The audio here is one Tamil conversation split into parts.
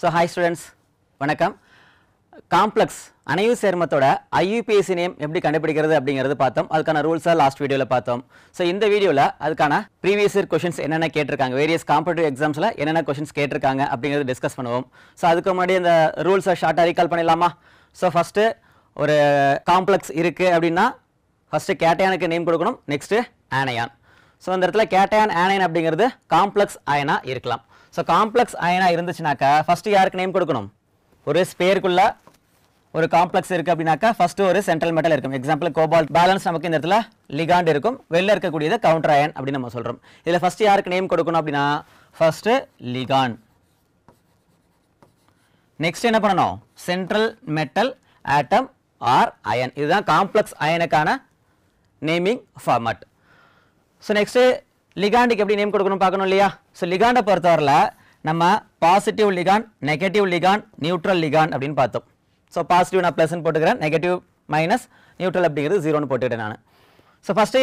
So hi students, வணக்கம். காம்ப்ளெக்ஸ் அணைவு சேர்மத்தோட IUPAC நேம் எப்படி கண்டுபிடிக்கிறது அப்படிங்கிறது பார்த்தோம். அதுக்கான ரூல்ஸை லாஸ்ட் வீடியோவில் பார்த்தோம். ஸோ இந்த வீடியோவில் அதுக்கான ப்ரீவியஸ் இயர் கொஷின்ஸ் என்னென்ன கேட்டிருக்காங்க, வேரியஸ் காம்படிட்டிவ் எக்ஸாம்ஸில் என்னென்ன கொஷின்ஸ் கேட்டிருக்காங்க அப்படிங்கிறது டிஸ்கஸ் பண்ணுவோம். ஸோ அதுக்கு முன்னாடி இந்த ரூல்ஸை ஷார்ட்டாக ரீகால் பண்ணிடலாமா? ஸோ ஃபஸ்ட்டு ஒரு காம்ப்ளெக்ஸ் இருக்குது அப்படின்னா ஃபஸ்ட்டு கேட்டையானுக்கு நேம் கொடுக்கணும், நெக்ஸ்ட்டு ஆனையான். ஸோ இந்த இடத்துல கேட்டையான் ஆனையான் அப்படிங்கிறது காம்ப்ளெக்ஸ் அயனாக இருக்கலாம். ஸோ காம்ப்ளெக்ஸ் அயனாக இருந்துச்சுனாக்கா ஃபஸ்ட்டு யாருக்கு நேம் கொடுக்கணும்? ஒரு ஸ்பேருக்குள்ள ஒரு காம்ப்ளெக்ஸ் இருக்குது அப்படின்னாக்கா ஃபஸ்ட்டு ஒரு சென்ட்ரல் மெட்டல் இருக்கும். எக்ஸாம்பிள் கோபால்ட் பேலன்ஸ் நமக்கு இந்த இடத்துல லிகாண்ட் இருக்கும், வெளில இருக்கக்கூடியது கவுண்டர் அயன் அப்படின்னு நம்ம சொல்கிறோம். இதில் ஃபஸ்ட்டு யாருக்கு நேம் கொடுக்கணும் அப்படின்னா ஃபஸ்ட்டு லிகாண்ட். நெக்ஸ்ட் என்ன பண்ணணும்? Central metal atom or ion. இதுதான் காம்ப்ளெக்ஸ் அயனுக்கான நேமிங் ஃபார்மட். ஸோ நெக்ஸ்ட்டு லிகாண்டுக்கு எப்படி நேம் கொடுக்கணும் பார்க்கணும் இல்லையா? ஸோ லிகாண்டை பொறுத்தவரையில் நம்ம positive ligand, negative ligand, neutral ligand அப்படின்னு பார்த்தோம். ஸோ பாசிட்டிவ் நான் ப்ளஸ்ன்னு போட்டுக்கிறேன், நெகட்டிவ் மைனஸ், நியூட்ரல் அப்படிங்கிறது ஜீரோன்னு போட்டுக்கிட்டேன் நான். ஸோ ஃபஸ்ட்டு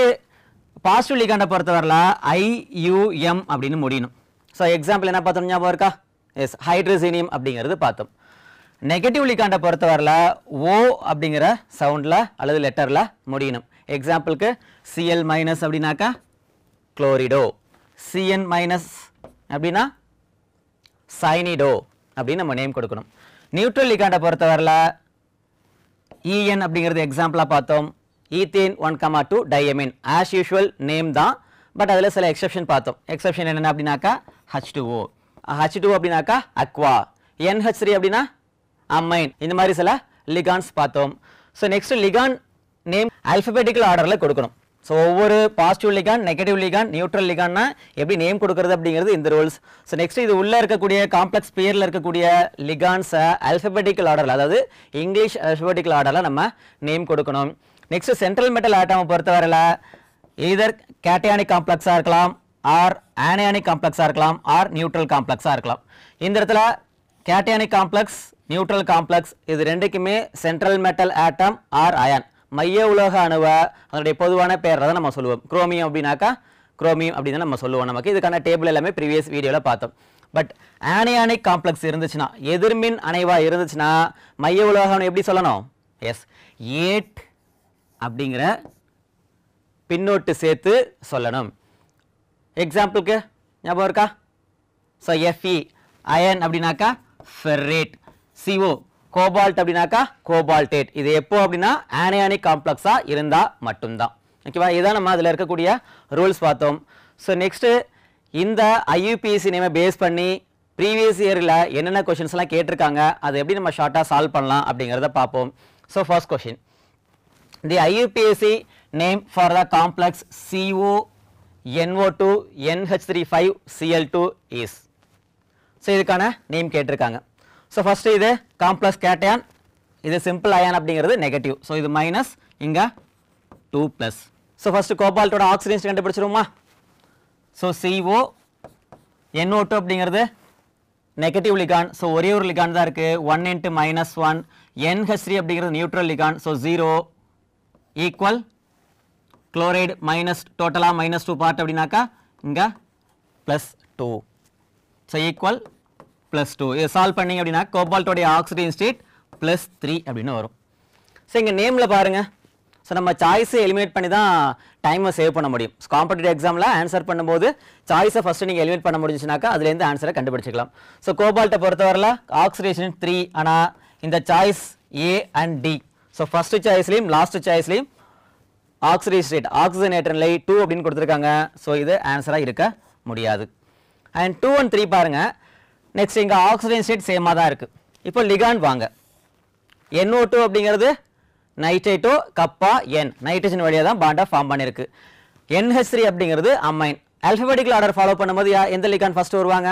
பாசிட்டிவ் லிகாண்டை பொறுத்தவரையில் IUM அப்படின்னு முடியணும். ஸோ எக்ஸாம்பிள் என்ன பார்த்தோம் ஞாபகம் இருக்கா? எஸ், ஹைட்ரஜீனியம் அப்படிங்கிறது பார்த்தோம். நெகட்டிவ் லிகாண்டை பொறுத்தவரையில் O அப்படிங்கிற சவுண்டில் அல்லது லெட்டரில் முடியணும். எக்ஸாம்பிளுக்கு Cl மைனஸ் அப்படின்னாக்கா குளோரிடோ, Cn மைனஸ் அப்படின்னா சைனிடோ அப்படின்னு நம்ம நேம் கொடுக்கணும். நியூட்ரல் லிகாண்டை பொறுத்தவரையில் EN அப்படிங்கிறது எக்ஸாம்பிளாக பார்த்தோம். Ethane 1,2 diamine as usual name தான், பட் அதில் சில எக்ஸப்ஷன் பார்த்தோம். எக்ஸப்ஷன் என்னென்ன அப்படின்னாக்கா H2O, H2 அப்படின்னாக்கா அக்வா, NH3 அப்படின்னா அமைன், இந்த மாதிரி சில லிகான்ஸ் பார்த்தோம். So next ligand name alphabetical ஆர்டரில் கொடுக்கணும். ஸோ ஒவ்வொரு positive ligand, negative ligand, neutral லிகான்னா எப்படி நேம் கொடுக்கறது அப்படிங்கிறது இந்த ரூல்ஸ். ஸோ நெக்ஸ்ட் இது உள்ளே இருக்கக்கூடிய காம்ப்ளெக்ஸ் பேரில் இருக்கக்கூடிய லிகான்ஸை ஆல்ஃபபெட்டிக்கல் ஆர்டரில், அதாவது இங்கிலீஷ் ஆல்ஃபபெட்டிக்கல் ஆர்டரில் நம்ம நேம் கொடுக்கணும். நெக்ஸ்ட் சென்ட்ரல் மெட்டல் ஆட்டமை பொறுத்தவரையில் எய்தர் கேட்டையானிக் காம்ப்ளெக்ஸாக இருக்கலாம், ஆர் ஆனையானிக் காம்ப்ளெக்ஸாக இருக்கலாம், ஆர் நியூட்ரல் காம்ப்ளெக்ஸாக இருக்கலாம். இந்த இடத்துல கேட்டையானிக் காம்ப்ளெக்ஸ், நியூட்ரல் காம்ப்ளெக்ஸ் இது ரெண்டுக்குமே central metal atom or ion, மைய உலோக அணுவை அதனுடைய பொதுவான பேரை தான் நம்ம சொல்லுவோம். குரோமியம் அப்படின்னாக்கா குரோமியம் அப்படின்னு நம்ம சொல்லுவோம். நமக்கு இதுக்கான டேபிள் எல்லாமே ப்ரீவியஸ் வீடியோவில் பார்த்தோம். பட் ஆனையானிக் காம்ப்ளெக்ஸ் இருந்துச்சுன்னா, எதிர்மின் அணைவாக இருந்துச்சுன்னா மைய உலோக அணு எப்படி சொல்லணும்? எஸ், ஏட் அப்படிங்கிற பின்னோட்டு சேர்த்து சொல்லணும். எக்ஸாம்பிளுக்கு ஞாபகம் இருக்கா? ஸோ Fe அயன் அப்படின்னாக்கா ஃபெர்ரேட், CO கோபால்ட் அப்படின்னாக்கா கோபால்டேட். இது எப்போ அப்படின்னா ஆனையானிக் காம்ப்ளெக்ஸாக இருந்தால் மட்டும்தான். ஓகேவா? இதுதான் நம்ம அதில் இருக்கக்கூடிய ரூல்ஸ் பார்த்தோம். ஸோ நெக்ஸ்ட்டு இந்த IUPAC நேமை பேஸ் பண்ணி ப்ரீவியஸ் இயரில் என்னென்ன கொஷின்ஸ்லாம் கேட்டிருக்காங்க, அதை எப்படி நம்ம ஷார்ட்டாக சால்வ் பண்ணலாம் அப்படிங்கிறத பார்ப்போம். So first question, the IUPAC name for the complex CONO2 NH35 Cl2 is. So இதுக்கான நேம் கேட்டிருக்காங்க. ஸோ ஃபஸ்ட்டு இது காம்ப்ளெக்ஸ் கேட்டையான், இது சிம்பிள் அயான் அப்படிங்கிறது நெகட்டிவ். ஸோ இது மைனஸ், இங்கே 2+. ஸோ ஃபஸ்ட்டு கோபால்ட்டோட ஆக்சிடேஷன் கண்டுபிடிச்சிருமா? ஸோ CO NO2 அப்படிங்கிறது நெகட்டிவ் லிகான், ஸோ ஒரே ஒரு லிகான் தான் இருக்குது, 1 × -1. NH3 அப்படிங்கிறது neutral லிகான், so 0 equal chloride minus, டோட்டலாக -2 பார்ட் அப்படின்னாக்கா இங்கே +2. So equal +2. இதை சால்வ் பண்ணிங்க அப்படின்னா கோபால்ட்டோடைய ஆக்சிஜன் ஸ்டேட் +3 அப்படின்னு வரும். ஸோ இங்கே நேமில் பாருங்கள். ஸோ நம்ம சாய்ஸை எலிமினேட் பண்ணி தான் டைமை சேவ் பண்ண முடியும். காம்படிட்டிவ் எக்ஸாமில் ஆன்சர் பண்ணும்போது சாய்ஸை ஃபஸ்ட்டு நீங்கள் எலிமினேட் பண்ண முடிஞ்சுச்சுனாக்கா அதுலேருந்து ஆன்சரை கண்டுபிடிச்சிக்கலாம். ஸோ கோபால்ட்டை பொறுத்தவரையில் ஆக்சிடேஷன் 3, ஆனால் இந்த choice A and D. So first சாய்ஸ்லையும் லாஸ்ட் சாய்ஸ்லையும் ஆக்சிடேஷன் ஸ்டேட் ஆக்சிஜனேட்டர் நிலை 2 அப்படின்னு கொடுத்துருக்காங்க. ஸோ இது ஆன்சராக இருக்க முடியாது. அண்ட் 2 and 3 பாருங்கள். நெக்ஸ்ட் இங்கே ஆக்சிஜன் ஸ்டேட் சேமாக தான் இருக்குது. இப்போ லிகாண்ட் வாங்க. NO2 அப்படிங்கிறது நைட்ரேட்டோ கப்பா N, நைட்ரஜன் வழியாக தான் பாண்டாக ஃபார்ம் பண்ணியிருக்கு. NH3 அப்படிங்கிறது அமைன். ஆல்ஃபபெட்டிக்கல் ஆர்டர் ஃபாலோ பண்ணும்போது எந்த லிகாண்ட் ஃபஸ்ட்டு வருவாங்க?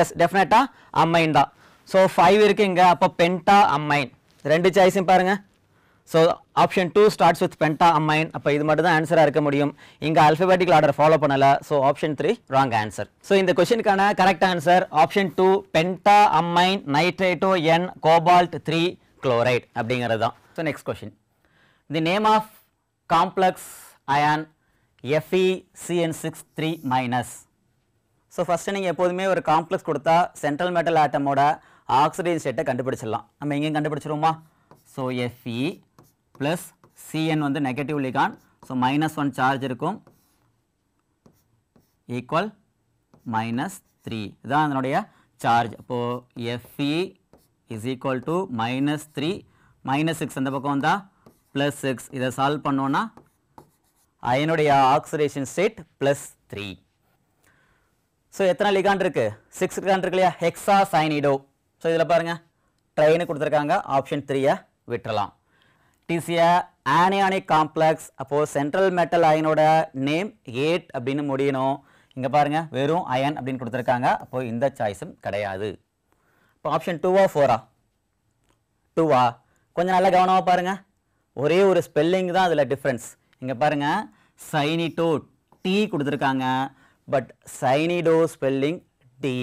எஸ், டெஃபினட்டாக அமைன் தான். ஸோ 5 இருக்குது இங்கே, அப்போ பென்டா அமைன். ரெண்டு சாய்ஸையும் பாருங்கள். So option 2 starts with penta amine. அப்போ இது மட்டும் தான் ஆன்சராக இருக்க முடியும். இங்கே ஆல்ஃபபெட்டிக்கல் ஆர்டர் ஃபாலோ பண்ணலை. So option 3 wrong answer. So இந்த கொஷனுக்கான correct answer option 2 penta amine nitrato N cobalt 3 chloride அப்படிங்கிறது தான். So next question, the name of complex ion FeCN6 3-. So first நீங்கள் எப்போதுமே ஒரு காம்ப்ளெக்ஸ் கொடுத்தா சென்ட்ரல் மெட்டல் ஆட்டமோட ஆக்சிடைன் ஸ்டேட்டை கண்டுபிடிச்சிடலாம். நம்ம எங்கேயும் கண்டுபிடிச்சிருவோமா? ஸோ Fe ப்ளஸ் Cn வந்து நெகட்டிவ் லிகான், ஸோ -1 சார்ஜ் இருக்கும், ஈக்குவல் -3 இதுதான் அதனுடைய சார்ஜ். அப்போது Fe இஸ் ஈக்குவல் டு -3 -6 அந்த பக்கம் வந்தால் +6. இதை சால்வ் பண்ணோன்னா அயனுடைய ஆக்சிடேஷன் ஸ்டேட் +3. ஸோ எத்தனை லிகாண்ட் இருக்குது? 6 லிகாண்ட் இருக்கு இல்லையா? Hexa cyanido. ஸோ இதில் பாருங்கள் ட்ரைன்னு கொடுத்துருக்காங்க, ஆப்ஷன் 3யை விட்டுறலாம். டிசிய ஆனியானிக் காம்ப்ளெக்ஸ். அப்போது சென்ட்ரல் மெட்டல் அயனோட நேம் 8 அப்படின்னு முடியணும். இங்கே பாருங்கள் வெறும் அயன் அப்படின்னு கொடுத்துருக்காங்க, அப்போது இந்த சாய்ஸும் கிடையாது. இப்போ ஆப்ஷன் 2வா 4ஆ? 2வா? கொஞ்சம் நல்லா கவனமாக பாருங்கள், ஒரே ஒரு ஸ்பெல்லிங் தான் அதில் டிஃப்ரென்ஸ். இங்கே பாருங்கள் சைனிடோ டி கொடுத்துருக்காங்க, but cyanido spelling D.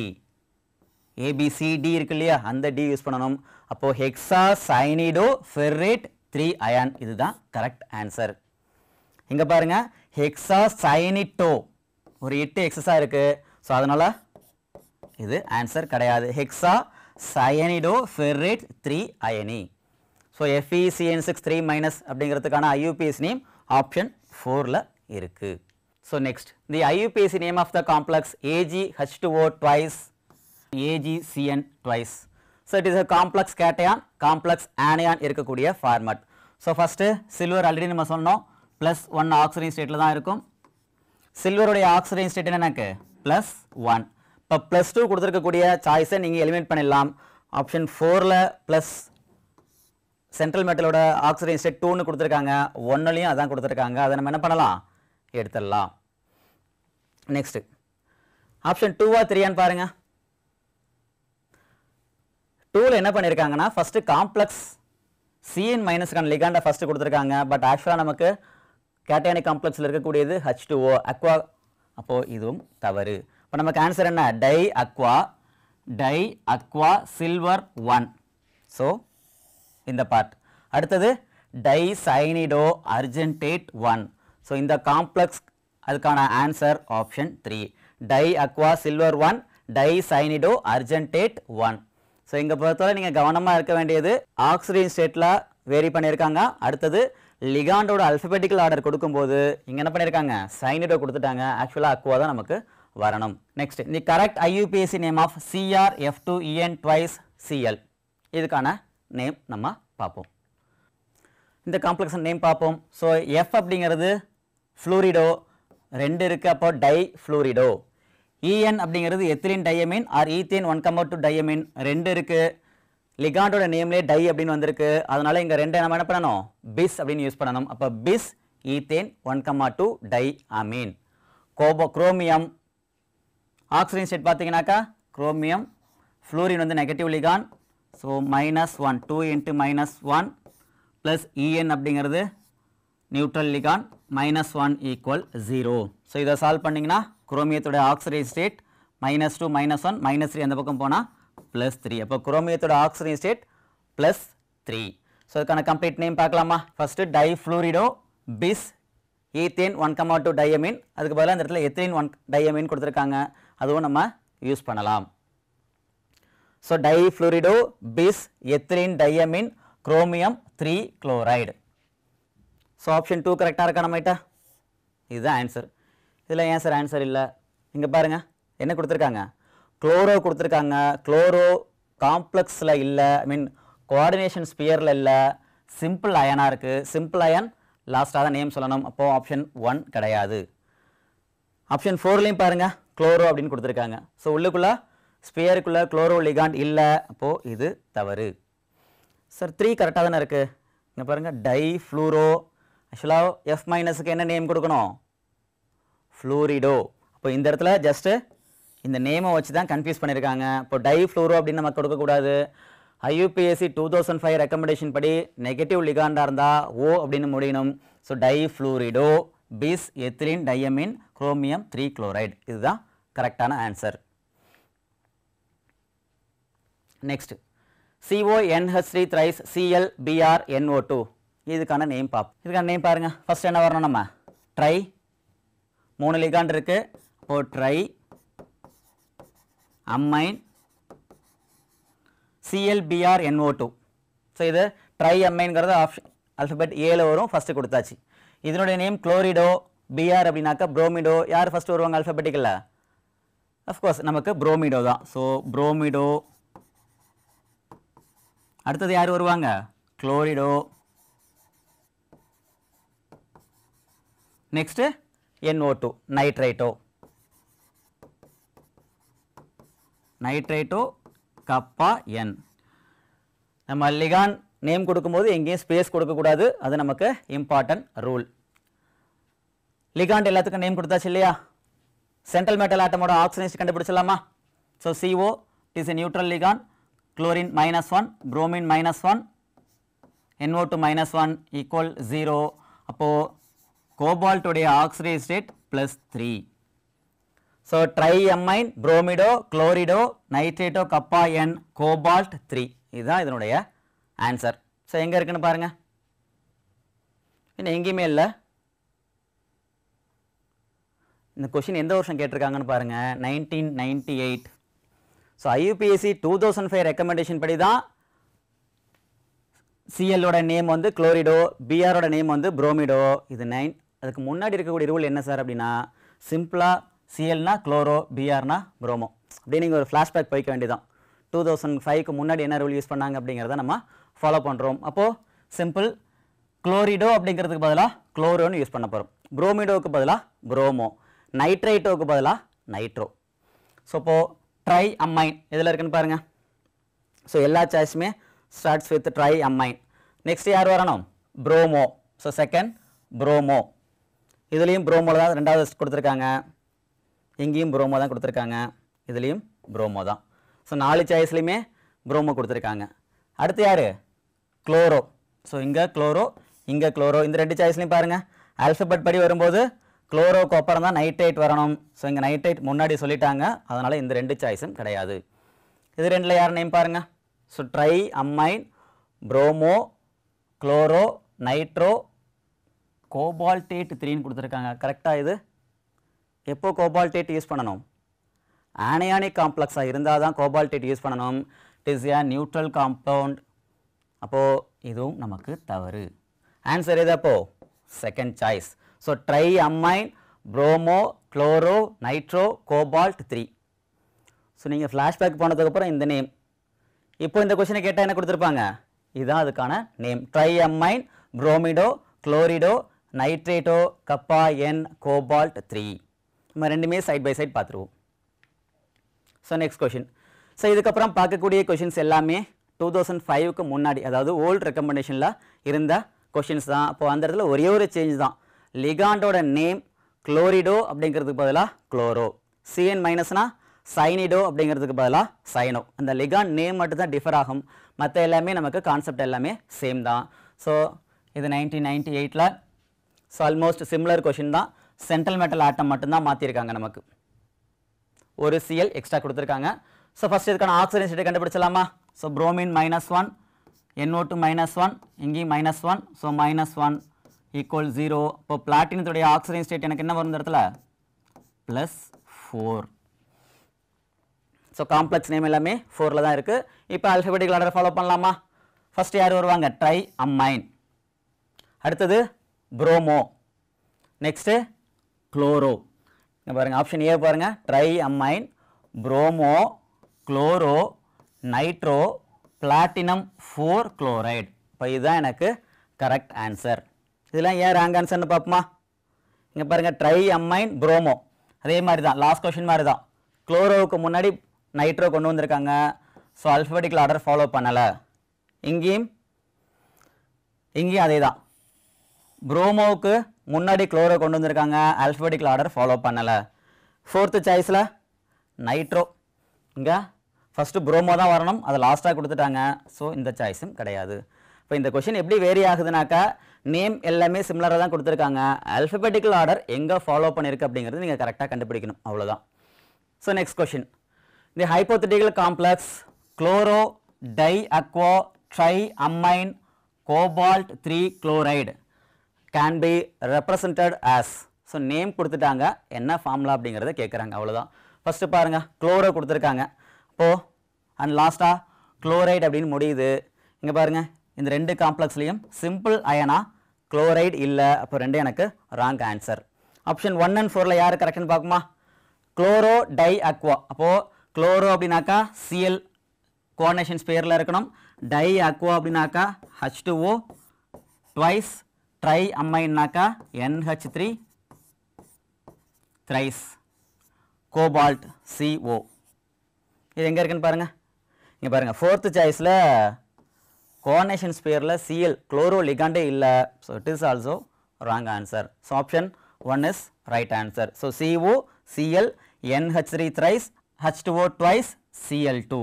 ABCD இருக்கு இல்லையா, அந்த டி யூஸ் பண்ணணும். அப்போது ஹெக்ஸா சைனிடோ ஃபெர்ரேட் 3 அயான், இதுதான் கரெக்ட் ஆன்சர். இங்கே பாருங்கள் ஹெக்ஸா சைனிட்டோ ஒரு 8 எக்ஸஸாக இருக்குது, ஸோ அதனால் இது ஆன்சர் கிடையாது. ஹெக்ஸா சயனிடோ ஃபெர்ரேட் 3 அயனி. ஸோ FeCN6 3- அப்படிங்கிறதுக்கான IUPAC நேம் ஆப்ஷன் 4ல் இருக்குது. So next the IUPAC name of the complex AgH2O twice AgCN twice. So it is a complex cation complex anion இருக்கக்கூடிய format. So first silver already நம்ம சொன்னோம் +1 ஆக்சிடைன் ஸ்டேட்டில் தான் இருக்கும். சில்வருடைய ஆக்சிடைன் ஸ்டேட் என்னக்கு +1. இப்போ +2 கொடுத்துருக்கக்கூடிய சாய்ஸை நீங்கள் எலிமினேட் பண்ணிடலாம். ஆப்ஷன் 4ல் ப்ளஸ் சென்ட்ரல் மெட்டலோட ஆக்சிடைன் ஸ்டேட் 2ன்னு கொடுத்துருக்காங்க, 1லையும் அதான் கொடுத்துருக்காங்க, அதை நம்ம என்ன பண்ணலாம், எடுத்துடலாம். நெக்ஸ்ட் ஆப்ஷன் 2வா 3ஆன்னு பாருங்க. 2ல் என்ன பண்ணியிருக்காங்கன்னா ஃபஸ்ட்டு காம்ப்ளெக்ஸ் Cn- லிகாண்டை ஃபஸ்ட்டு கொடுத்துருக்காங்க, பட் ஆக்சுவலாக நமக்கு கேட்டையானிக் காம்ப்ளெக்ஸில் இருக்கக்கூடியது H2O அக்வா, அப்போது இதுவும் தவறு. இப்போ நமக்கு ஆன்சர் என்ன, டை அக்வா சில்வர் 1. ஸோ இந்த பார்ட். அடுத்தது டைசைனிடோ அர்ஜென்டேட் 1. ஸோ இந்த காம்ப்ளெக்ஸ் அதுக்கான answer option 3 di aqua silver 1 dicyanido argentate 1. So இங்கே பொறுத்தவரை நீங்கள் கவனமாக இருக்க வேண்டியது ஆக்சிடைன் ஸ்டேட்டில் வேரி பண்ணியிருக்காங்க. அடுத்தது லிகாண்டோட அல்ஃபபெட்டிக்கல் ஆர்டர் கொடுக்கும்போது இங்கே என்ன பண்ணியிருக்காங்க, சைனிடோ கொடுத்துட்டாங்க, ஆக்சுவலாக அக்வா தான் நமக்கு வரணும். Next the correct IUPAC name of CrF2En twice Cl. இதுக்கான நேம் நம்ம பார்ப்போம். இந்த காம்ப்ளெக்ஸ் நேம் பார்ப்போம். ஸோ F அப்படிங்கிறது ஃப்ளூரிடோ 2 இருக்குது, அப்போ டை ஃப்ளூரிடோ. En அப்படிங்கிறது ethylene diamine or ethane 1,2 diamine 2 இருக்குது. லிகாண்டோட நேம்லேயே டை அப்படின்னு வந்திருக்கு, அதனால இங்கே 2 நம்ம என்ன பண்ணணும், பிஸ் அப்படின்னு யூஸ் பண்ணணும். அப்போ bis ethane 1,2 di amine. Chromium oxygen state பார்த்தீங்கன்னாக்கா குரோமியம் ஃப்ளூரின் வந்து negative ligand, so -1 2 × -1 plus En அப்படிங்கிறது நியூட்ரல் லிகான், -1 = 0. ஸோ இதை சால்வ் பண்ணிங்கன்னா குரோமியத்தோட ஆக்சிடைன் ஸ்டேட் -2 -1 -3 அந்த பக்கம் போனால் +3. அப்போ குரோமியத்தோட ஆக்சிடைன் ஸ்டேட் +3. ஸோ அதுக்கான கம்ப்ளீட் நேம் பார்க்கலாமா. ஃபஸ்ட்டு டைஃப்ளூரிடோ பிஸ் ஈத்தேன் 1,2 டையமின், அதுக்கு பதிலாக இந்த இடத்துல எத்திலின் 1 டையமின் கொடுத்துருக்காங்க, அதுவும் நம்ம யூஸ் பண்ணலாம். ஸோ டைஃப்ளூரிடோ பிஸ் ethylene diamine chromium 3 chloride. So option 2 கரெக்டாக இருக்கா நம்மகிட்ட, இதுதான் ஆன்சர். இதில் ஏன் சார் ஆன்சர் இல்லை, இங்கே பாருங்கள் என்ன கொடுத்துருக்காங்க, குளோரோ கொடுத்துருக்காங்க. குளோரோ காம்ப்ளெக்ஸில் இல்லை, ஐ மீன் கோஆர்டினேஷன் ஸ்பியரில் இல்லை, சிம்பிள் அயனாக இருக்குது. சிம்பிள் அயன் லாஸ்ட்டாக தான் நேம் சொல்லணும், அப்போது ஆப்ஷன் 1 கிடையாது. ஆப்ஷன் 4லையும் பாருங்கள் குளோரோ அப்படின்னு கொடுத்துருக்காங்க. ஸோ உள்ளுக்குள்ளே ஸ்பியருக்குள்ளே குளோரோ லிகாண்ட் இல்லை, அப்போது இது தவறு. சார் 3 கரெக்டாக தானே இருக்குது. இங்கே பாருங்கள் டைஃப்ளூரோ, ஆக்சுவலாக F- என்ன நேம் கொடுக்கணும், ஃப்ளூரிடோ. அப்போ இந்த இடத்துல ஜஸ்ட்டு இந்த நேமை வச்சு தான் கன்ஃபியூஸ் பண்ணியிருக்காங்க. இப்போ டைஃப்ளூரோ அப்படின்னு நம்ம கொடுக்கக்கூடாது. IUPAC 2005 ரெக்கமெண்டேஷன் படி நெகட்டிவ் லிகாண்டாக இருந்தால் O அப்படின்னு முடியணும். ஸோ டைஃப்ளூரிடோ பிஸ் எத்திலின் டையமின் குரோமியம் 3 குளோரைடு, இதுதான் கரெக்டான answer. Next CONH3 thrice ClBrNO2, இதுக்கான நேம் பார்ப்போம். இதுக்கான நேம் பாருங்கள். ஃபஸ்ட் என்ன வரணும், நம்ம ட்ரை 3 லிகாண்ட் இருக்குது, அப்போது ட்ரை amine ClBrNO2. ஸோ இது ட்ரை அம்மைன்கிறது ஆப்ஷன் ஆல்ஃபபெட் ஏல வரும், ஃபஸ்ட்டு கொடுத்தாச்சு. இதனுடைய நேம் குளோரிடோ, பிஆர் அப்படின்னாக்கா புரோமிடோ. யார் ஃபஸ்ட்டு வருவாங்க ஆல்ஃபபெட்டிக்கலில்? அஃப்கோர்ஸ் நமக்கு புரோமிடோ தான். So bromido. அடுத்தது யார் வருவாங்க? Chlorido. Next NO2 nitrito. Nitrito kappa N. நம்ம லிகான் நேம் கொடுக்கும்போது எங்கேயும் ஸ்பேஸ் கொடுக்கக்கூடாது, அது நமக்கு இம்பார்ட்டன்ட் ரூல். லிகாண்ட் எல்லாத்துக்கும் நேம் கொடுத்தாச்சு இல்லையா? சென்ட்ரல் மெட்டல் ஆட்டமோட ஆக்சிஜனேஷன் கண்டுபிடிச்சலாமா? So CO is a neutral ligand, chlorine -1, bromine -1, NO2 -1 equal 0. அப்போது கோபால்ட்டுடைய oxidise state +3. So tri ammine, bromido, chlorido, nitrato, kappa N, cobalt 3. இதுதான் இதனுடைய ஆன்சர். ஸோ எங்கே இருக்குன்னு பாருங்க. இன்னும் எங்கேயுமே இல்லை. இந்த கொஷின் எந்த வருஷம் கேட்டிருக்காங்கன்னு பாருங்க. 1998. ஸோ IUPAC 2005 ரெக்கமெண்டேஷன் படி தான் சிஎல்லோட நேம் வந்து குளோரிடோ, பிஆரோட நேம் வந்து புரோமிடோ. இது அதுக்கு முன்னாடி இருக்கக்கூடிய ரூல் என்ன சார் அப்படின்னா, சிம்பிளாக சிஎல்னா குளோரோ, பிஆர்னா புரோமோ. அப்படியே நீங்கள் ஒரு ஃப்ளாஷ்பேக் போய்க்க வேண்டியதான். 2005க்கு முன்னாடி என்ன ரூல் யூஸ் பண்ணாங்க அப்படிங்கிறத நம்ம ஃபாலோ பண்ணுறோம். அப்போது சிம்பிள் குளோரிடோ அப்படிங்கிறதுக்கு பதிலாக குளோரோன்னு யூஸ் பண்ண போகிறோம். புரோமிடோவுக்கு பதிலாக புரோமோ, நைட்ரைட்டோவுக்கு பதிலாக நைட்ரோ. ஸோ இப்போது ட்ரை அம்மைன் எதில் இருக்குன்னு பாருங்கள். ஸோ எல்லா சாய்ஸுமே starts with tri ammine. Next யார் வரணும்? புரோமோ. So second bromo. இதுலேயும் புரோமோ தான் ரெண்டாவது கொடுத்துருக்காங்க, இங்கேயும் புரோமோ தான் கொடுத்துருக்காங்க, இதுலேயும் புரோமோ தான். ஸோ 4 சாய்ஸ்லையுமே புரோமோ கொடுத்துருக்காங்க. அடுத்து யார்? குளோரோ. ஸோ இங்கே குளோரோ, இங்கே குளோரோ. இந்த 2 சாய்ஸ்லையும் பாருங்கள், ஆல்ஃபபெட் படி வரும்போது குளோரோக்கு அப்புறம் தான் நைட்ரேட் வரணும். ஸோ இங்கே நைட்ரேட் முன்னாடி சொல்லிட்டாங்க, அதனால் இந்த 2 சாய்ஸும் கிடையாது. இது 2ல் யார் நேம் பாருங்கள். So tri ammine, bromo, chloro, nitro, cobaltate 3ன்னு கொடுத்துருக்காங்க. கரெக்டாக இது எப்போ கோபால்டேட் யூஸ் பண்ணணும்? ஆனையானிக் காம்ப்ளெக்ஸாக இருந்தால் தான் கோபால்டேட் யூஸ் பண்ணணும். It is a neutral compound. அப்போது இதுவும் நமக்கு தவறு. ஆன்சர் எது அப்போது? Second choice. So tri ammine, bromo, chloro, nitro, cobalt 3. So நீங்கள் ஃப்ளாஷ்பேக் போனதுக்கப்புறம் இந்த நேம். இப்போ இந்த கொஷினை கேட்டால் என்ன கொடுத்துருப்பாங்க? இதுதான் அதுக்கான name. Try ammine, bromido, chlorido, nitrato, kappa N, cobalt 3. நம்ம ரெண்டுமே சைட் பை சைட் பார்த்துருவோம். So next question. ஸோ இதுக்கப்புறம் பார்க்கக்கூடிய கொஷின்ஸ் எல்லாமே 2005க்கு முன்னாடி, அதாவது ஓல்டு ரெக்கமெண்டேஷனில் இருந்த கொஷின்ஸ் தான். அப்போது அந்த இடத்துல ஒரே ஒரு சேஞ்ச் தான். லிகாண்டோட நேம் குளோரிடோ அப்படிங்கிறதுக்கு பதிலாக குளோரோ, சிஎன் மைனஸ்னா சைனிடோ அப்படிங்கிறதுக்கு பதிலாக சைனோ. அந்த லிகாண்ட் நேம் மட்டும் தான் டிஃபர் ஆகும், மற்ற எல்லாமே நமக்கு கான்செப்ட் எல்லாமே சேம் தான். ஸோ இது 1998ல். ஸோ ஆல்மோஸ்ட் சிமிலர் கொஷின் தான். சென்ட்ரல் மெட்டல் ஆட்டம் மட்டும்தான் மாற்றிருக்காங்க, நமக்கு ஒரு சிஎல் எக்ஸ்ட்ரா கொடுத்துருக்காங்க. ஸோ ஃபஸ்ட் இதுக்கான ஆக்சிஜன் ஸ்டேட் கண்டுபிடிச்சலாமா? ஸோ புரோமின் -1, NO2 -1, இங்கேயும் -1. So -1 equal 0. இப்போ பிளாட்டினத்துடைய ஆக்சிஜன் ஸ்டேட் எனக்கு என்ன வரும் இந்த இடத்துல? +4. ஸோ காம்ப்ளெக்ஸ் நேம் எல்லாமே 4ல் தான் இருக்குது. இப்போ ஆல்ஃபபெட்டிக்கல் ஆர்டர் ஃபாலோ பண்ணலாமா? ஃபஸ்ட் யார் வருவாங்க? Try ammine. அடுத்தது புரோமோ. Next chloro. இங்கே பாருங்கள், ஆப்ஷன் ஏ பாருங்கள். Try ammine, bromo, chloro, nitro, platinum 4 chloride. இப்போ இதுதான் எனக்கு கரெக்ட் ஆன்சர். இதெல்லாம் ஏன் ராங் ஆன்சர்னு பார்ப்போமா? இங்கே பாருங்கள், ட்ரை அம்மைன், புரோமோ. அதே மாதிரி தான், லாஸ்ட் கொஷின் மாதிரி தான். குளோரோவுக்கு முன்னாடி நைட்ரோ கொண்டு வந்திருக்காங்க. ஸோ ஆல்ஃபபெட்டிக்கல் ஆர்டர் ஃபாலோ பண்ணலை. இங்கேயும் அதே தான். புரோமோவுக்கு முன்னாடி குளோரோ கொண்டு வந்திருக்காங்க, ஆல்ஃபபெட்டிக்கல் ஆர்டர் ஃபாலோ பண்ணலை. 4th சாய்ஸில் நைட்ரோ. இங்கே ஃபஸ்ட்டு புரோமோ தான் வரணும், அதை லாஸ்ட்டாக கொடுத்துட்டாங்க. ஸோ இந்த சாய்ஸும் கிடையாது. இப்போ இந்த கொஷின் எப்படி வேரி ஆகுதுனாக்கா, நேம் எல்லாமே சிமிலராக தான் கொடுத்துருக்காங்க, ஆல்ஃபபெட்டிக்கல் ஆர்டர் எங்கே ஃபாலோ பண்ணியிருக்கு அப்படிங்கிறது நீங்கள் கரெக்டாக கண்டுபிடிக்கணும், அவ்வளோதான். So next question. The hypothetical complex chloro di aqua tri ammine cobalt 3 chloride can be represented as. So name கொடுத்துட்டாங்க, என்ன ஃபார்முலா அப்படிங்கிறத கேட்குறாங்க, அவ்வளோதான். ஃபஸ்ட்டு பாருங்கள் குளோரோ கொடுத்துருக்காங்க. அப்போது அண்ட் லாஸ்ட்டாக குளோரைடு அப்படின்னு முடியுது. இங்கே பாருங்கள் இந்த ரெண்டு காம்ப்ளெக்ஸ்லேயும் சிம்பிள் அயனா குளோரைடு இல்லை. அப்போ ரெண்டு எனக்கு ராங் ஆன்சர். ஆப்ஷன் 1 and 4ல் யார் கரெக்ட்னு பார்க்குமா? Chloro di aqua. அப்போது குளோரோ அப்படின்னாக்கா சிஎல் கோஆர்டினேஷன்ஸ் பேரில் இருக்கணும். டை அக்வா அப்படின்னாக்கா H2O ட்வைஸ், ட்ரை அம்மைன்னாக்கா NH3 த்ரைஸ், கோபால்ட் CO. இது எங்கே இருக்குன்னு பாருங்கள். இங்கே பாருங்கள் 4th சாய்ஸில் கோஆர்டினேஷன்ஸ் பேரில் சிஎல் குளோரோ லிகாண்டே இல்லை. So it is also wrong answer. So option 1 is right answer. So CO, Cl, NH3 thrice, H2O twice, Cl2.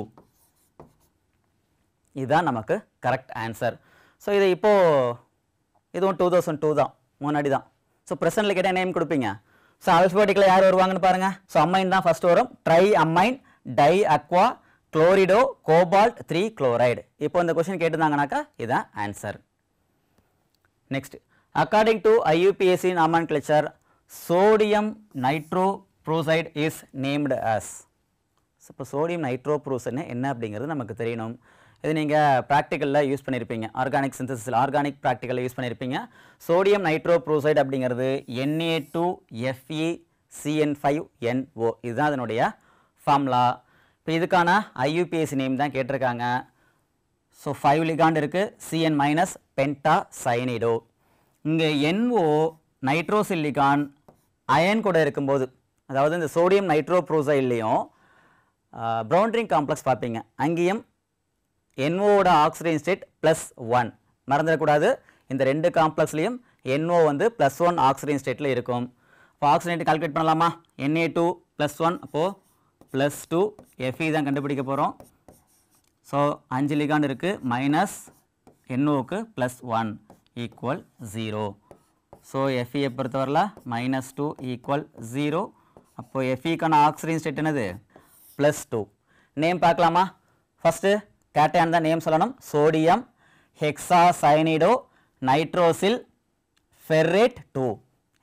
இதுதான் நமக்கு கரெக்ட் ஆன்சர். ஸோ இது இப்போது இதுவும் 2002 தான், முன்னாடி தான். ஸோ ப்ரெசென்ட்டில் கேட்டால் நேம் கொடுப்பீங்க. ஸோ ஆல்ஃபபெட்டிக்கில் யார் வருவாங்கன்னு பாருங்கள். ஸோ அம்மைன் தான் ஃபஸ்ட் வரும். Tri ammine, di aqua, chlorido, cobalt 3 chloride. இப்போ இந்த கொஸ்டின் கேட்டிருந்தாங்கனாக்கா இதுதான் answer. Next, according to IUPAC nomenclature, sodium nitroprusside is named as. இப்போ sodium nitroprusside என்ன அப்படிங்கிறது நமக்கு தெரியணும். இது நீங்கள் ப்ராக்டிக்கலில் யூஸ் பண்ணியிருப்பீங்க, ஆர்கானிக் சிந்தசிஸில் ஆர்கானிக் ப்ராக்டிக்கலில் யூஸ் பண்ணியிருப்பீங்க. சோடியம் நைட்ரோப்ரூசைடு அப்படிங்கிறது Na2FeCN5NO, இதுதான் அதனுடைய ஃபார்முலா. இப்போ இதுக்கான IUPAC நேம் தான் கேட்டிருக்காங்க. ஸோ 5 லிகாண்ட் இருக்குது, CN மைனஸ் பென்டா சைனிடோ. இங்கே NO நைட்ரோசில் லிகாண்ட் அயன் கூட இருக்கும்போது, அதாவது இந்த சோடியம் நைட்ரோப்ரூசைட்லேயும் ப்ரௌன் ரிங் காம்ப்ளெக்ஸ் பார்ப்பீங்க, அங்கேயும் NOவோட ஆக்சிஜன் ஸ்டேட் +1 மறந்துடக்கூடாது. இந்த ரெண்டு காம்ப்ளெக்ஸ்லேயும் NO வந்து +1 ஆக்சிஜன் ஸ்டேட்டில் இருக்கும். இப்போ ஆக்சிஜன் கால்குலேட் பண்ணலாமா? Na2 +1, அப்போது +2 Fe தான் கண்டுபிடிக்க போகிறோம். ஸோ 5 லிகாண்ட் இருக்குது, மைனஸ் NOவுக்கு +1 ஈக்குவல் 0. ஸோ Feயை பொறுத்தவரையில் -2 ஈக்குவல் 0. அப்போது Feக்கான ஆக்சிஜன் ஸ்டேட் என்னது? +2. நேம் பார்க்கலாமா? ஃபஸ்ட்டு கேட்டையான் தான் நேம் சொல்லணும். Sodium hexacyanido nitrosyl ferrate 2.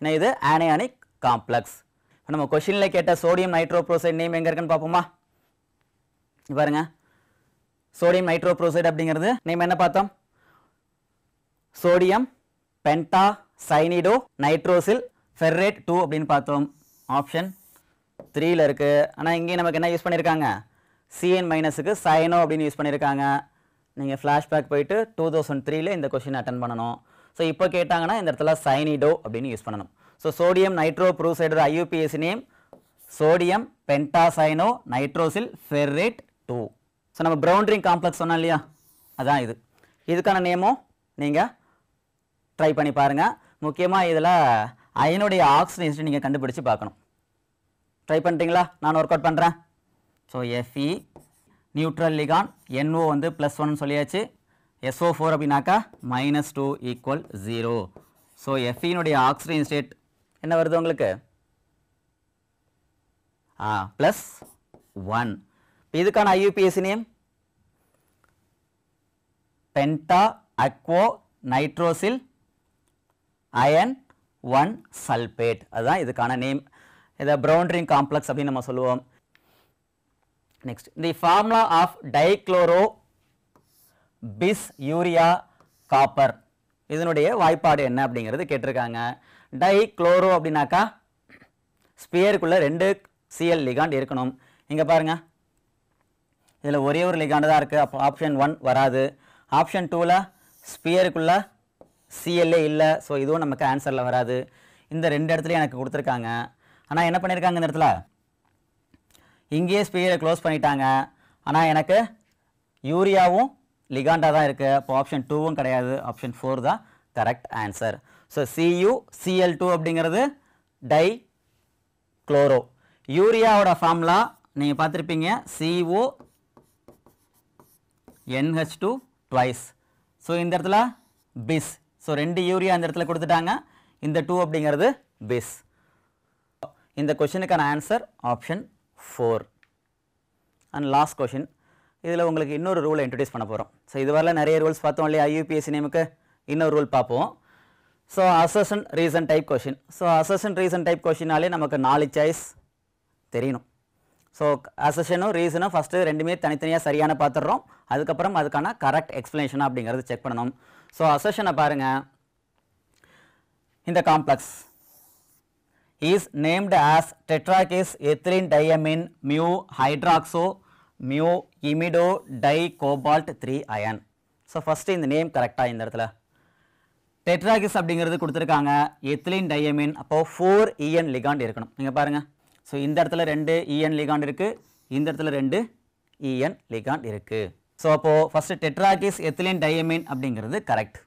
என்ன இது? Anionic complex. இப்போ நம்ம கொஷினில் கேட்ட சோடியம் நைட்ரோப்ரோசைட் நேம் எங்கே இருக்குன்னு பார்ப்போமா? பாருங்க, சோடியம் நைட்ரோப்ரோசைட் அப்படிங்கிறது நேம் என்ன பார்த்தோம்? சோடியம் பென்டா சைனிடோ நைட்ரோசில் ஃபெர்ரேட் 2 அப்படின்னு பார்த்தோம். ஆப்ஷன் 3ல் இருக்குது. ஆனால் இங்கேயும் நமக்கு என்ன யூஸ் பண்ணியிருக்காங்க? CN மைனஸுக்கு சைனோ அப்படின்னு யூஸ் பண்ணியிருக்காங்க. நீங்கள் ஃப்ளாஷ்பேக் போயிட்டு 2003ல் இந்த கொஷின் அட்டன் பண்ணணும். ஸோ இப்போ கேட்டாங்கன்னா இந்த இடத்துல சைனிடோ அப்படின்னு யூஸ் பண்ணணும். ஸோ சோடியம் நைட்ரோப்ரூசைடோட IUPAC name sodium pentacyano nitrosyl ferrate 2. So நம்ம ப்ரௌன் ரிங் காம்ப்ளெக்ஸ் சொன்னோம் இல்லையா, அதான் இது. இதுக்கான நேமும் நீங்கள் ட்ரை பண்ணி பாருங்கள். முக்கியமாக இதில் அயனுடைய ஆக்சிஜன் நீங்கள் கண்டுபிடிச்சு பார்க்கணும். ட்ரை பண்ணுறீங்களா? நான் ஒர்க் அவுட் பண்ணுறேன். So Fe neutral ligand, NO வந்து +1 சொல்லியாச்சு, SO4 அப்படின்னாக்கா -2 ஈக்குவல் 0. ஸோ Feனுடைய ஆக்சிஜன் ஸ்டேட் என்ன வருது உங்களுக்கு? +1. இதுக்கான IUPAC name penta aquo nitrosyl ion 1 sulphate. அதுதான் இதுக்கான நேம். இதை ப்ரௌன் ரிங் காம்ப்ளெக்ஸ் அப்படின்னு நம்ம சொல்லுவோம். Next, the formula of dichloro bis urea copper, இதனுடைய வாய்ப்பாடு என்ன அப்படிங்கிறது கேட்டிருக்காங்க. டைக்ளோரோ அப்படின்னாக்கா ஸ்பியருக்குள்ளே 2 Cl லிகாண்ட் இருக்கணும். இங்கே பாருங்கள், இதில் ஒரே ஒரு லிகாண்டு தான் இருக்குது. அப்போ ஆப்ஷன் 1 வராது. ஆப்ஷன் 2ல் ஸ்பியருக்குள்ளே Cl இல்லை. ஸோ இதுவும் நமக்கு ஆன்சரில் வராது. இந்த 2 இடத்துலையும் எனக்கு கொடுத்துருக்காங்க. ஆனால் என்ன பண்ணியிருக்காங்க இந்த இடத்துல? இங்கேயே ஸ்பியரை க்ளோஸ் பண்ணிட்டாங்க. ஆனால் எனக்கு யூரியாவும் லிகாண்டாக தான் இருக்குது. அப்போ ஆப்ஷன் 2வும் கிடையாது. ஆப்ஷன் 4 தான் கரெக்ட் ஆன்சர். ஸோ CuCl2 அப்படிங்கிறது டை குளோரோ. யூரியாவோட ஃபார்முலா நீங்கள் பார்த்துருப்பீங்க, CONH2 ட்வைஸ். ஸோ இந்த இடத்துல பிஸ். ஸோ 2 யூரியா இந்த இடத்துல கொடுத்துட்டாங்க. இந்த 2 அப்படிங்கிறது பிஸ். இந்த கொஷினுக்கான answer option 4. And last question, இதில் உங்களுக்கு இன்னொரு ரூலை இன்ட்ரடியூஸ் பண்ண போகிறோம். ஸோ இதுவரையில் நிறைய ரூல்ஸ் பார்த்தோம் இல்லையா? IUPAC நேமுக்கு இன்னொரு ரூல் பார்ப்போம். So assertion reason type question. So assertion reason type கொஷினாலே நமக்கு 4 சாய்ஸ் தெரியணும். ஸோ அசஷனும் ரீசனும் ஃபஸ்ட்டு ரெண்டுமே தனித்தனியாக சரியான பார்த்துடுறோம். அதுக்கப்புறம் அதுக்கான கரெக்ட் எக்ஸ்பிளனேஷன் அப்படிங்கிறது செக் பண்ணணும். ஸோ அசஷனை பாருங்கள், இந்த complex is named as tetrakis ethylene diamine mu hydroxo mu imido di cobalt 3 ion. So first இந்த நேம் கரெக்டாக இந்த இடத்துல டெட்ராகிஸ் அப்படிங்கிறது கொடுத்துருக்காங்க, எத்திலீன் டையமின், அப்போது 4 EN லிகாண்ட் இருக்கணும். நீங்கள் பாருங்கள், ஸோ இந்த இடத்துல 2 EN லிகாண்ட் இருக்குது, இந்த இடத்துல 2 EN லிகாண்ட் இருக்குது. ஸோ அப்போது ஃபஸ்ட்டு டெட்ராகிஸ் எத்திலீன் டையமின் அப்படிங்கிறது கரெக்ட்.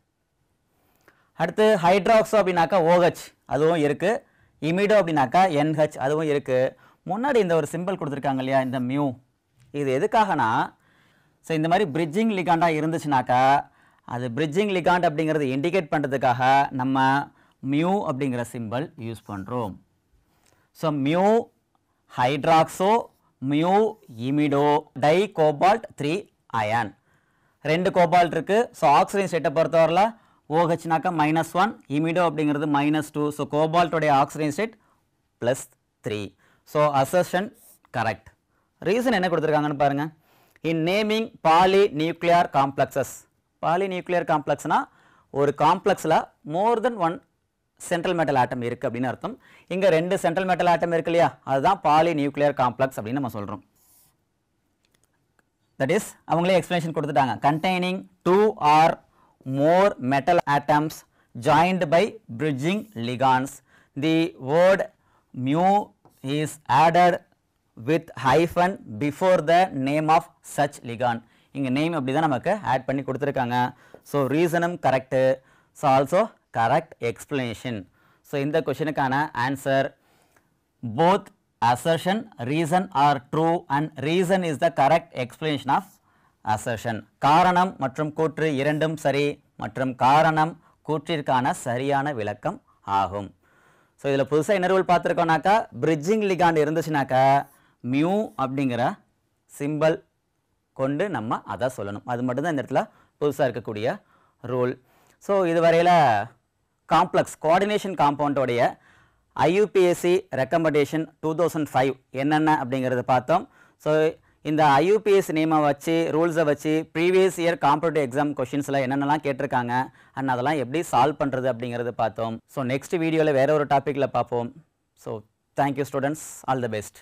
அடுத்து ஹைட்ராக்ஸோ அப்படின்னாக்கா OH அதுவும் இருக்குது, இமிடோ அப்படின்னாக்கா NH அதுவும் இருக்குது. முன்னாடி இந்த ஒரு சிம்பிள் கொடுத்துருக்காங்க இல்லையா, இந்த மியூ, இது எதுக்காகனா ஸோ இந்த மாதிரி பிரிட்ஜிங் லிகாண்டாக இருந்துச்சுனாக்கா அது பிரிட்ஜிங் லிகாண்ட் அப்படிங்கிறது இண்டிகேட் பண்ணுறதுக்காக நம்ம மியூ அப்படிங்கிற சிம்பிள் யூஸ் பண்ணுறோம். So mu hydroxo mu imido di cobalt 3 ion, 2 cobalt இருக்குது. ஸோ ஆக்சிஜன் ஸ்டேட்டை பொறுத்தவரையில் OHனாக்கா -1, இமிடோ அப்படிங்கிறது -2. ஸோ கோபால்ட்டோடைய oxygen state +3. So assertion correct. Reason என்ன கொடுத்துருக்காங்கன்னு பாருங்கள், in naming poly nuclear complexes. Poly nuclear காம்ப்ளெக்ஸ்னால் ஒரு காம்ப்ளெக்ஸில் மோர் தென் 1 சென்ட்ரல் மெட்டல் ஆட்டம் இருக்குது அப்படின்னு அர்த்தம். இங்கே 2 சென்ட்ரல் மெட்டல் ஆட்டம் இருக்கு இல்லையா, அதுதான் பாலி நியூக்ளியர் காம்ப்ளெக்ஸ் அப்படின்னு நம்ம சொல்கிறோம். தட் இஸ் அவங்களே எக்ஸ்பிளனேஷன் கொடுத்துட்டாங்க, containing 2 or more metal atoms joined by bridging ligands. The word mu is added with hyphen before the name of such ligand. இங்கே நேம் அப்படி தான் நமக்கு ஆட் பண்ணி கொடுத்துருக்காங்க. ஸோ ரீசனும் correct, so also correct explanation. So இந்த கொஷனுக்கான answer both assertion reason are true and reason is the correct explanation of assertion. காரணம் மற்றும் கூற்று இரண்டும் சரி மற்றும் காரணம் கூற்றிற்கான சரியான விளக்கம் ஆகும். ஸோ இதில் புதுசாக என்ன ரூல் பார்த்துருக்கோம்னாக்கா, பிரிட்ஜிங் லிகாண்ட் இருந்துச்சுனாக்கா மியூ அப்படிங்கிற சிம்பிள் கொண்டு நம்ம அதை சொல்லணும். அது மட்டும்தான் இந்த இடத்துல புதுசாக இருக்கக்கூடிய ரூல். ஸோ இதுவரையில் காம்ப்ளெக்ஸ் கோஆர்டினேஷன் காம்பவுண்டோடைய IUPAC ரெக்கமெண்டேஷன் 2005 என்னென்ன அப்படிங்கிறத பார்த்தோம். ஸோ இந்த IUPAC நேமை வச்சு ரூல்ஸை வச்சு ப்ரீவியஸ் இயர் காம்படிட்டிவ் எக்ஸாம் கொஷின்ஸில் என்னென்னலாம் கேட்டிருக்காங்க அண்ட் அதெல்லாம் எப்படி சால்வ் பண்ணுறது அப்படிங்கிறது பார்த்தோம். ஸோ நெக்ஸ்ட் வீடியோவில் வேறு ஒரு டாப்பிக்கில் பார்ப்போம். So thank you students, all the best.